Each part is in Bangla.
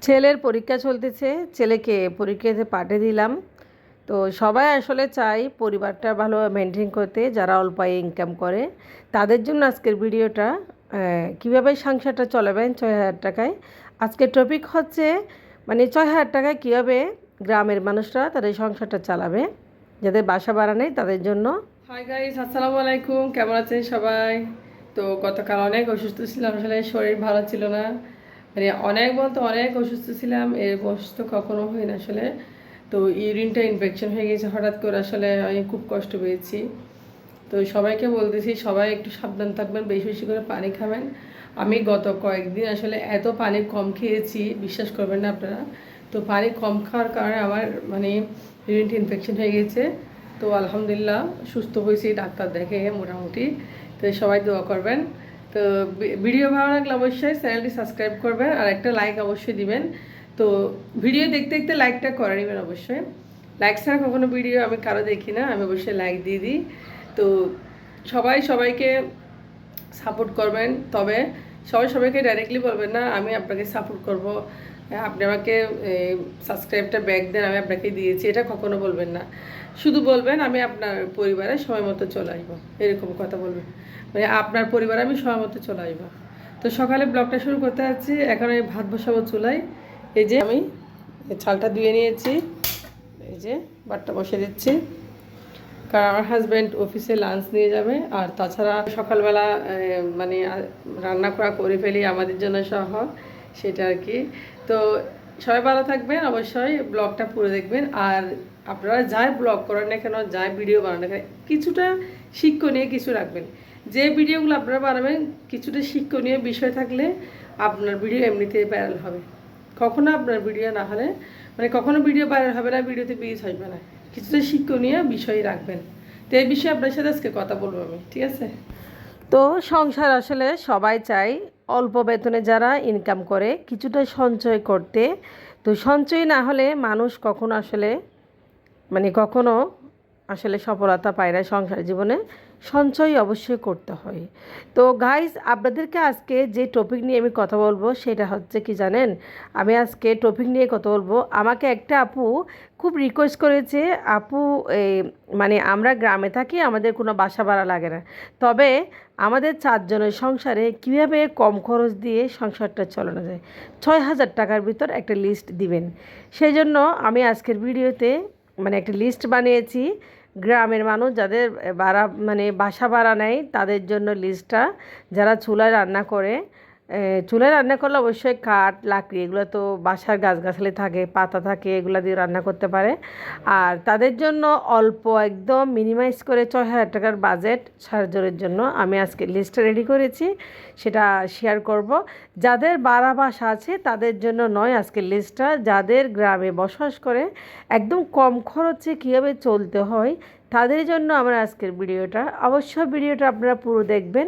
ছেলের পরীক্ষা চলতেছে, ছেলেকে পরীক্ষাতে পাঠিয়ে দিলাম। তো সবাই আসলে চাই পরিবারটা ভালো মেনটেন করতে, যারা অল্প আয়ে ইনকাম করে তাদের জন্য আজকের ভিডিওটা। কীভাবে সংসারটা চলাবেন ৬,০০০ টাকায়। আজকের টপিক হচ্ছে মানে ৬,০০০ টাকায় কীভাবে গ্রামের মানুষরা তাদের সংসারটা চালাবে, যাদের বাসা ভাড়া নেই তাদের জন্য। হাই গাইস, আসসালামু আলাইকুম, কেমন আছেন সবাই? তো গতকাল অনেক অসুস্থ ছিলাম, আসলে শরীর ভালো ছিল না। মানে অনেক বলতে অনেক অসুস্থ ছিলাম, এরকম অসুস্থ কখনো হই না আসলে। তো ইউরিনটা ইনফেকশন হয়ে গেছে হঠাৎ করে, আসলে আমি খুব কষ্ট পেয়েছি। তো সবাইকে বলতেছি সবাই একটু সাবধান থাকবেন, বেশি বেশি করে পানি খাবেন। আমি গত কয়েকদিন আসলে এত পানি কম খেয়েছি, বিশ্বাস করবেন না আপনারা। তো পানি কম খাওয়ার কারণে আমার মানে ইউরিনটা ইনফেকশন হয়ে গেছে। তো আলহামদুলিল্লাহ সুস্থ হয়েছি ডাক্তার দেখে মোটামুটি। তো সবাই দোয়া করবেন। তো ভিডিও ভালো লাগলে অবশ্যই চ্যানেলটি সাবস্ক্রাইব করবেন আর একটা লাইক অবশ্যই দিবেন। তো ভিডিও দেখতে দেখতে লাইকটা করে নেবেন অবশ্যই। লাইক ছাড়া কখনো ভিডিও আমি কারো দেখি না, আমি অবশ্যই লাইক দিয়ে দিই। তো সবাই সবাইকে সাপোর্ট করবেন, তবে সবাই সবাইকে ডাইরেক্টলি বলবেন না আমি আপনাকে সাপোর্ট করব, আপনি আমাকে সাবস্ক্রাইবটা ব্যাক দেন, আমি আপনাকে দিয়েছি, এটা কখনো বলবেন না। শুধু বলবেন আমি আপনার পরিবারে সময় মতো চলে আসবো, এরকম কথা বলবেন। মানে আপনার পরিবারে আমি সময় মতো চলে আসবো। তো সকালে ব্লগটা শুরু করতে যাচ্ছি। এখন আমি ভাত বসাবো চুলায়। এই যে আমি চালটা ধুয়ে নিয়েছি, এই যে ভাতটা বসে দিচ্ছি, কারণ আমার হাজব্যান্ড অফিসে লাঞ্চ নিয়ে যাবে। আর তাছাড়া সকালবেলা মানে রান্না করা করে ফেলি আমাদের জন্য সহ, সেটা আর কি। তো সবাই ভালো থাকবেন, অবশ্যই ব্লগটা পুরো দেখবেন। আর আপনারা যাই ব্লগ করেন না কেন, যাই ভিডিও বানান না কেন, কিছুটা শিক্ষণীয় কিছু রাখবেন। যে ভিডিওগুলো আপনারা বানাবেন কিছুটা শিক্ষণীয় বিষয় থাকলে আপনার ভিডিও এমনিতেই ভাইরাল হবে। কখনো আপনার ভিডিও না হলে মানে কখনো ভিডিও ভাইরাল হবে না, ভিডিওতে ভিউজ আসবে না। কিছুটা শিক্ষণীয় বিষয় রাখবেন। তো এই বিষয়ে আপনার সাথে আজকে কথা বলবো আমি, ঠিক আছে? তো সংসার আসলে সবাই চায় অল্প বেতনে যারা ইনকাম করে কিছুটা সঞ্চয় করতে। তো সঞ্চয় না হলে মানুষ কখনো আসলে মানে কখনো আসলে সফলতা পায় না সংসার জীবনে। সঞ্চয় অবশ্যই করতে হয়। তো গাইজ, আপনাদেরকে আজকে যে টপিক নিয়ে আমি কথা বলবো সেটা হচ্ছে কি জানেন? আমি আজকে টপিক নিয়ে কথা বলবো, আমাকে একটা আপু খুব রিকোয়েস্ট করেছে। আপু মানে আমরা গ্রামে থাকি, আমাদের কোনো বাসা ভাড়া লাগে না, তবে আমাদের 4 জনের সংসারে কীভাবে কম খরচ দিয়ে সংসারটা চালানো যায়, 6,000 টাকার ভিতর একটা লিস্ট দিবেন। সেই জন্য আমি আজকের ভিডিওতে মানে একটা লিস্ট বানিয়েছি। গ্রামের মানুষ যাদের ভাড়া মানে বাসা ভাড়া নেয় তাদের জন্য লিস্টটা, যারা চুলায় রান্না করে। চুলায় রান্না করলে অবশ্যই কাঠ লাকড়ি এগুলো তো বাসার গাছগাছালি থাকে, পাতা থাকে, এগুলো দিয়ে রান্না করতে পারে। আর তাদের জন্য অল্প একদম মিনিমাইজ করে 6,000 টাকার বাজেট সার্জরের জন্য আমি আজকে লিস্টটা রেডি করেছি, সেটা শেয়ার করব। যাদের ভাড়া বাসা আছে তাদের জন্য নয় আজকের লিস্টটা, যাদের গ্রামে বসবাস করে একদম কম খরচে কীভাবে চলতে হয় তাদের জন্য আমার আজকের ভিডিওটা। অবশ্যই ভিডিওটা আপনারা পুরো দেখবেন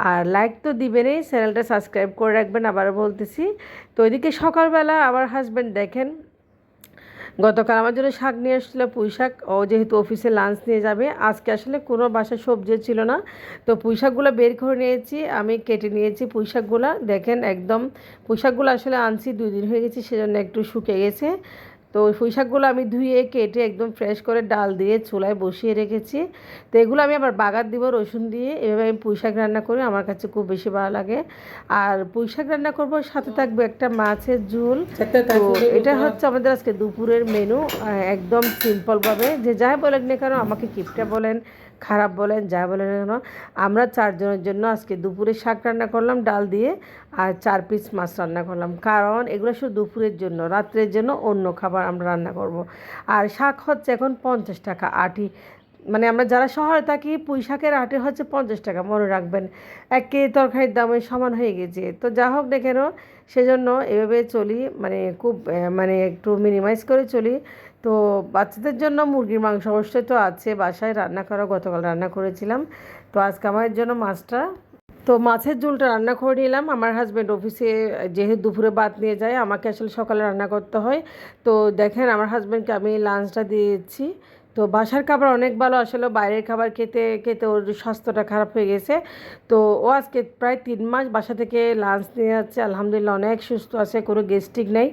আর লাইক তো দিবেনই, চ্যানেলটা সাবস্ক্রাইব করে রাখবেন, আবারও বলতেছি। তো এদিকে সকালবেলা আমার হাজব্যান্ড দেখেন গতকাল আমার জন্য শাক নিয়ে এসেছিলো, পুঁই শাক। ও যেহেতু অফিসে লাঞ্চ নিয়ে যাবে, আজকে আসলে কোনো বাসায় সবজি ছিল না, তো পুঁই শাকগুলো বের করে নিয়েছি, আমি কেটে নিয়েছি পুঁই শাকগুলো। দেখেন একদম পুঁই শাকগুলো আসলে আনছি 2 দিন হয়ে গেছে, সেজন্য একটু শুকিয়ে গেছে। তো ওই পুঁই শাকগুলো আমি ধুয়ে কেটে একদম ফ্রেশ করে ডাল দিয়ে চুলায় বসিয়ে রেখেছি। তো এগুলো আমি আবার বাগার দিব রসুন দিয়ে, এভাবে আমি পুঁই শাক রান্না করি, আমার কাছে খুব বেশি ভালো লাগে। আর পুঁই শাক রান্না করবো, সাথে থাকবে একটা মাছের ঝোল। তো এটা হচ্ছে আমাদের আজকে দুপুরের মেনু, একদম সিম্পলভাবে। যে যাই বলেন না কেন, আমাকে কিপটা বলেন খারাপ বলেন যা বলেন না কেন, আমরা 4 জনের জন্য আজকে দুপুরে শাক রান্না করলাম ডাল দিয়ে, আর 4 পিস মাছ রান্না করলাম। কারণ এগুলো শুধু দুপুরের জন্য, রাত্রের জন্য অন্য খাবার আমরা রান্না করব। আর শাক হচ্ছে এখন 50 টাকা আটি। মানে আমরা যারা শহরে থাকি পুঁই শাকের আটি হচ্ছে 50 টাকা, মনে রাখবেন। 1 কেজি তরকারির দামে সমান হয়ে গেছে। তো যা হোক না কেন, সেজন্য এভাবে চলি, মানে খুব মানে একটু মিনিমাইজ করে চলি। তো বাচ্চাদের জন্য মুরগির মাংস অবশ্যই তো আছে বাসায় রান্না করা, গতকাল রান্না করেছিলাম। তো আজকে আমার জন্য মাছটা, তো মাছের ঝোলটা রান্না করে নিলাম। আমার হাজব্যান্ড অফিসে যেহেতু দুপুরে ভাত নিয়ে যায়, আমাকে আসলে সকালে রান্না করতে হয়। তো দেখেন আমার হাজব্যান্ডকে আমি লাঞ্চটা দিয়েছি। তো তো বাসার খাবার অনেক ভালো, আসলে বাইরের খাবার খেতে খেতে ওর স্বাস্থ্যটা খারাপ হয়ে গেছে। তো ও আজকে প্রায় 3 মাস বাসা থেকে লাঞ্চ নিয়ে যাচ্ছে, আলহামদুলিল্লাহ অনেক সুস্থ আছে, কোনো গ্যাস্ট্রিক নেই।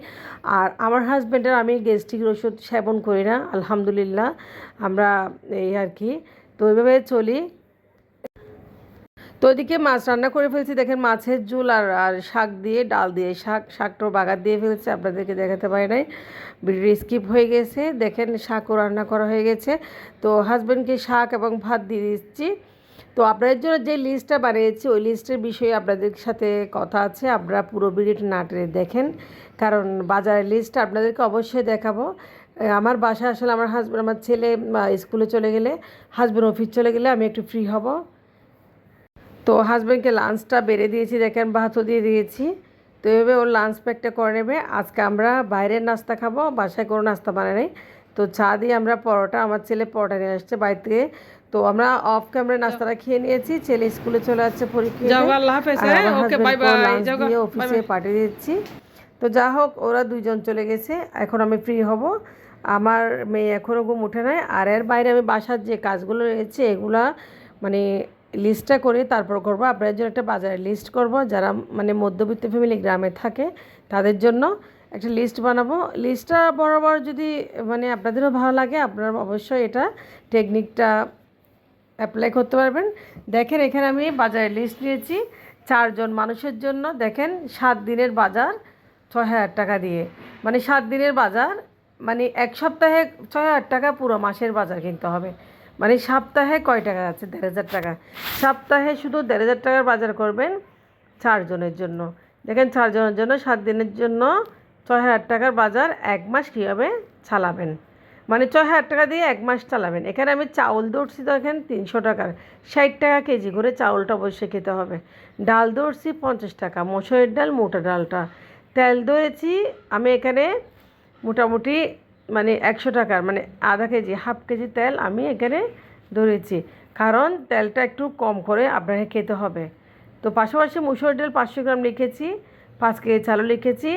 আর আমার হাজব্যান্ডের আমি গ্যাস্ট্রিকের ওষুধ সেবন করি না, আলহামদুলিল্লাহ। আমরা এই আর কি, তো ওইভাবে চলি। তো ওইদিকে মাছ রান্না করে ফেলছি, দেখেন মাছের ঝোল আর আর শাক দিয়ে, ডাল দিয়ে, শাকটাও বাগার দিয়ে ফেলছে, আপনাদেরকে দেখাতে পারি নাই, ভিডিও স্কিপ হয়ে গেছে। দেখেন শাকও রান্না করা হয়ে গেছে। তো হাজব্যান্ডকে শাক এবং ভাত দিয়ে দিচ্ছি। তো আপনাদের জন্য যে লিস্টটা বানিয়েছি ওই লিস্টের বিষয়ে আপনাদের সাথে কথা আছে, আপনারা পুরো ভিডিওটা না টেনে দেখেন, কারণ বাজারের লিস্টটা আপনাদেরকে অবশ্যই দেখাবো। আমার বাসা আসলে আমার হাজব্যান্ড, আমার ছেলে স্কুলে চলে গেলে, হাজব্যান্ড অফিস চলে গেলে আমি একটু ফ্রি হব। তো হাজব্যান্ডকে লাঞ্চটা বেড়ে দিয়েছি, দেখেন ভাতও দিয়ে দিয়েছি। তো এভাবে ওর লাঞ্চ প্যাকটা করে নেবে। আজকে আমরা বাইরের নাস্তা খাবো, বাসায় কোনো নাস্তা বানাই নাই। তো চা দিয়ে আমরা পরোটা, আমার ছেলে পরোটা নিয়ে আসছে বাড়ি থেকে। তো আমরা অফ ক্যামেরা নাস্তাটা খেয়ে নিয়েছি, ছেলে স্কুলে চলে যাচ্ছে পরীক্ষা, দিয়ে অফিসে পাঠিয়ে দিচ্ছি। তো যা হোক, ওরা দুইজন চলে গেছে, এখন আমি ফ্রি হব। আমার মেয়ে এখনও ঘুম উঠে নাই। আর এর বাইরে আমি বাসার যে কাজগুলো রয়েছে এগুলা মানে লিস্টটা করে তারপর করবো। আপনাদের জন্য একটা বাজারের লিস্ট করব, যারা মানে মধ্যবিত্ত ফ্যামিলি গ্রামে থাকে তাদের জন্য একটা লিস্ট বানাবো। লিস্টটা বরাবর যদি মানে আপনাদেরও ভালো লাগে, আপনারা অবশ্যই এটা টেকনিকটা অ্যাপ্লাই করতে পারবেন। দেখেন এখানে আমি বাজারের লিস্ট নিয়েছি 4 জন মানুষের জন্য। দেখেন 7 দিনের বাজার 6,000 টাকা দিয়ে, মানে 7 দিনের বাজার মানে এক সপ্তাহে 6,000 টাকা, পুরো মাসের বাজার কিনতে হবে। মানে সপ্তাহে কয় টাকা আছে? 1,500 টাকা। সপ্তাহে শুধু 1,500 টাকার বাজার করবেন 4 জনের জন্য। দেখেন 4 জনের জন্য 7 দিনের জন্য 6,000 টাকার বাজার, 1 মাস কীভাবে চালাবেন, মানে 6,000 টাকা দিয়ে 1 মাস চালাবেন। এখানে আমি চাউল ধরছি, দেখেন 300 টাকার, 60 টাকা কেজি করে চাউলটা অবশ্যই খেতে হবে। ডাল ধরছি 50 টাকা, মসুরের ডাল, মোটা ডালটা। তেল ধরেছি আমি এখানে মোটামুটি মানে 100 টাকার, মানে আধা কেজি, হাফ কেজি তেল আমি এখানে ধরেছি, কারণ তেলটা একটু কম করে আপনাকে খেতে হবে। তো পাশাপাশি মুসুর ডাল 500 গ্রাম লিখেছি, 5 কেজি চালও লিখেছি,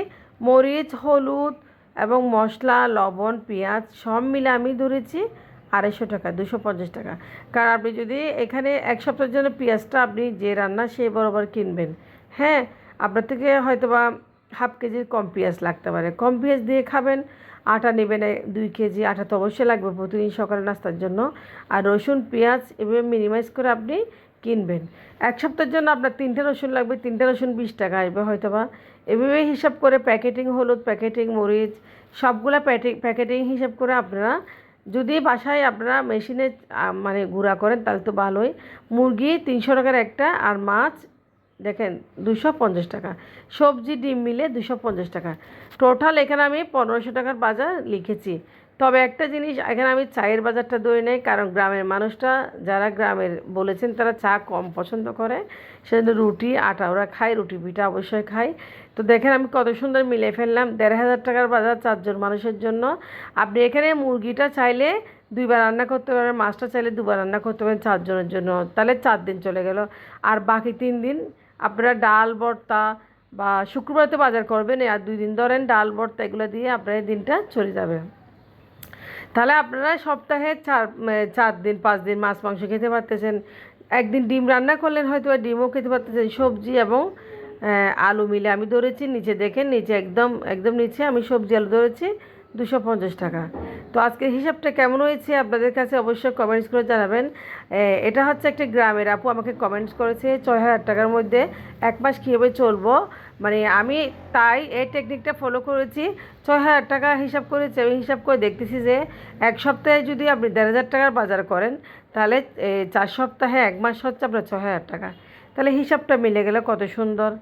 মরিচ, হলুদ এবং মশলা, লবণ, পেঁয়াজ সব মিলে আমি ধরেছি 250 টাকা, 250 টাকা। কারণ আপনি যদি এখানে 1 সপ্তাহের জন্য পেঁয়াজটা আপনি যে রান্না সে বরাবর কিনবেন, হ্যাঁ, আপনার থেকে হয়তো বা হাফ কেজির কম পেঁয়াজ লাগতে পারে, কম পেঁয়াজ দিয়ে খাবেন। আটা নেবেন 2 কেজি, আটা তো অবশ্যই লাগবে প্রতিদিন সকালে নাস্তার জন্য। আর রসুন, পেঁয়াজ এভাবে মিনিমাইজ করে আপনি কিনবেন। 1 সপ্তাহের জন্য আপনার 3টে রসুন লাগবে, 3টে রসুন 20 টাকা আসবে হয়তো বা। এভাবে হিসাব করে প্যাকেটিং হলুদ, প্যাকেটিং মরিচ, সবগুলা প্যাকেটিং হিসাব করে আপনারা যদি বাসায় আপনারা মেশিনে মানে গুঁড়া করেন তাহলে তো ভালোই। মুরগি 300 টাকার একটা, আর মাছ দেখেন 250 টাকা, সবজি ডিম মিলে 250 টাকা। টোটাল এখানে আমি 1500 টাকার বাজার লিখেছি। তবে একটা জিনিস, এখানে আমি চায়ের বাজারটা ধরে নেই, কারণ গ্রামের মানুষটা যারা গ্রামের বলেছেন তারা চা কম পছন্দ করে, সেজন্য রুটি আটা ওরা খায়, রুটি পিঠা অবশ্যই খায়। তো দেখেন আমি কত সুন্দর মিলে ফেললাম, 1,500 টাকার বাজার 4 জন মানুষের জন্য। আপনি এখানে মুরগিটা চাইলে 2বার রান্না করতে পারবেন, মাছটা চাইলে 2বার রান্না করতে পারেন 4 জনের জন্য, তাহলে 4 দিন চলে গেল। আর বাকি 3 দিন আপনারা ডাল ভর্তা, বা শুক্রবারে তো বাজার করবেন, আর 2 দিন ধরেন ডাল ভর্তা এগুলো দিয়ে আপনার দিনটা চলে যাবে। তাহলে আপনারা সপ্তাহে 4 দিন 5 দিন মাছ মাংস খেতে পারতেছেন। একদিন ডিম রান্না করলেন, হয়তো ডিমও খেতে পারতেছেন। সবজি এবং আলু মিলে আমি ধরেছি, নিচে দেখেন, নিচে একদম একদম নিচে আমি সবজি আলু ধরেছি 250 টাকা। তো আজকের হিসাবটা কেমন হয়েছে আপনাদের কাছে অবশ্যই কমেন্টস করে জানাবেন। এটা হচ্ছে একটা গ্রামের আপু আমাকে কমেন্টস করেছে 6,000 টাকার মধ্যে 1 মাস কীভাবে চলবো, মানে আমি তাই এই টেকনিকটা ফলো করেছি। 6,000 টাকা হিসাব করেছি, আমি হিসাব করে দেখতেছি যে 1 সপ্তাহে যদি আপনি 1,500 টাকার বাজার করেন, তাহলে 4 সপ্তাহে 1 মাস হচ্ছে আপনার 6,000 টাকা। তাহলে হিসাবটা মিলে গেলে কত সুন্দর।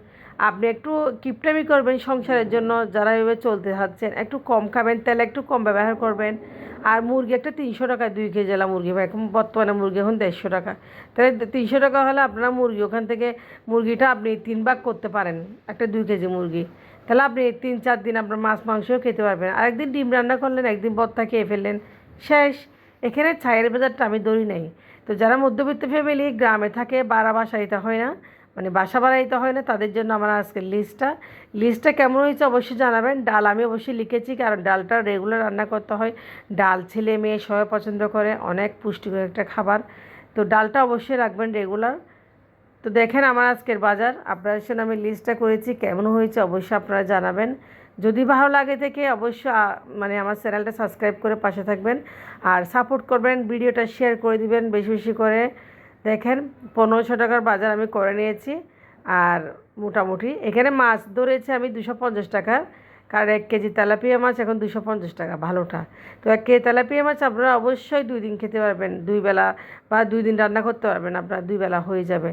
আপনি একটু কিপটামি করবেন সংসারের জন্য, যারা এভাবে চলতে থাকছেন, একটু কম খাবেন, তেল একটু কম ব্যবহার করবেন। আর মুরগি একটা 300 টাকা 2 কেজি মুরগি, এখন বর্তমানে মুরগি এখন 150 টাকা। তাহলে 300 টাকা হলে আপনারা মুরগি ওখান থেকে মুরগিটা আপনি 3 ভাগ করতে পারেন, একটা 2 কেজি মুরগি। তাহলে আপনি 3-4 দিন আপনার মাছ মাংসও খেতে পারবেন। আরেকদিন ডিম রান্না করলেন, একদিন ভর্তা খেয়ে ফেললেন, শেষ। এখানে চায়ের বাজারটা আমি ধরি নাই। তো যারা মধ্যবিত্ত ফ্যামিলি গ্রামে থাকে, বাড়া বাসা এটা হয় না, মানে বাসা বাড়াইতে হয় না, তাদের জন্য আমার আজকের লিস্টটা কেমন হয়েছে অবশ্যই জানাবেন। ডাল আমি অবশ্যই লিখেছি, কারণ ডালটা রেগুলার রান্না করতে হয়। ডাল ছেলে মেয়ে সবাই পছন্দ করে, অনেক পুষ্টিকর একটা খাবার। তো ডালটা অবশ্যই রাখবেন রেগুলার। তো দেখেন আমার আজকের বাজার, আপনাদের সঙ্গে আমি লিস্টটা করেছি, কেমন হয়েছে অবশ্যই আপনারা জানাবেন। যদি ভালো লাগে থেকে অবশ্যই মানে আমার চ্যানেলটা সাবস্ক্রাইব করে পাশে থাকবেন আর সাপোর্ট করবেন, ভিডিওটা শেয়ার করে দিবেন বেশি বেশি করে। দেখেন 1500 টাকার বাজার আমি করে নিয়েছি। আর মোটামুটি এখানে মাছ ধরেছে আমি 250 টাকার, কারণ 1 কেজি তেলাপিয়া মাছ এখন 250 টাকা ভালোটা। তো 1 কেজি তেলাপিয়া মাছ আপনারা অবশ্যই 2 দিন খেতে পারবেন, 2 বেলা বা 2 দিন রান্না করতে পারবেন, আপনার 2 বেলা হয়ে যাবে।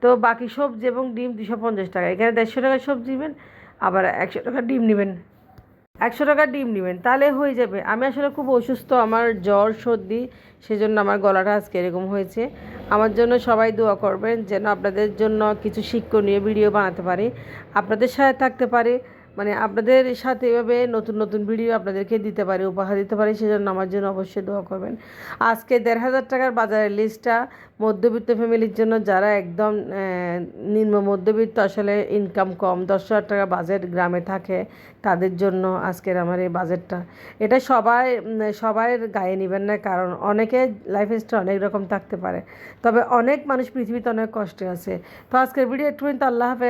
তো বাকি সবজি এবং ডিম 250 টাকা, এখানে 150 টাকার সবজি নেবেন, আবার 100 টাকার ডিম নেবেন, 100 টাকার ডিম নেবেন, তাহলে হয়ে যাবে। আমি আসলে খুব অসুস্থ, আমার জ্বর সর্দি, সেজন্য আমার গলাটা আজকে এরকম হয়েছে। আমার জন্য সবাই দোয়া করবেন যেন আপনাদের জন্য কিছু শিক্ষণীয় ভিডিও বানাতে পারি, আপনাদের সাথে থাকতে পারি, মানে আপনাদের সাথে এভাবে নতুন নতুন ভিডিও আপনাদেরকে দিতে পারি, উপহার দিতে পারি, সেজন্য আমার জন্য অবশ্যই দোয়া করবেন। আজকে 1500 টাকার বাজারের লিস্টটা মধ্যবিত্ত ফ্যামিলির জন্য, যারা একদম নিম্ন মধ্যবিত্ত, আসলে ইনকাম কম, 10,000 টাকা বাজেট গ্রামে থাকে, তাদের জন্য আজকের আমার এই বাজেটটা। এটা সবাই গায়ে নেবেন না, কারণ অনেকে লাইফস্টাইল অনেক রকম থাকতে পারে, তবে অনেক মানুষ পৃথিবীতে অনেক কষ্টে আছে। তো আজকের ভিডিও একটু, আল্লাহ হাফেজ।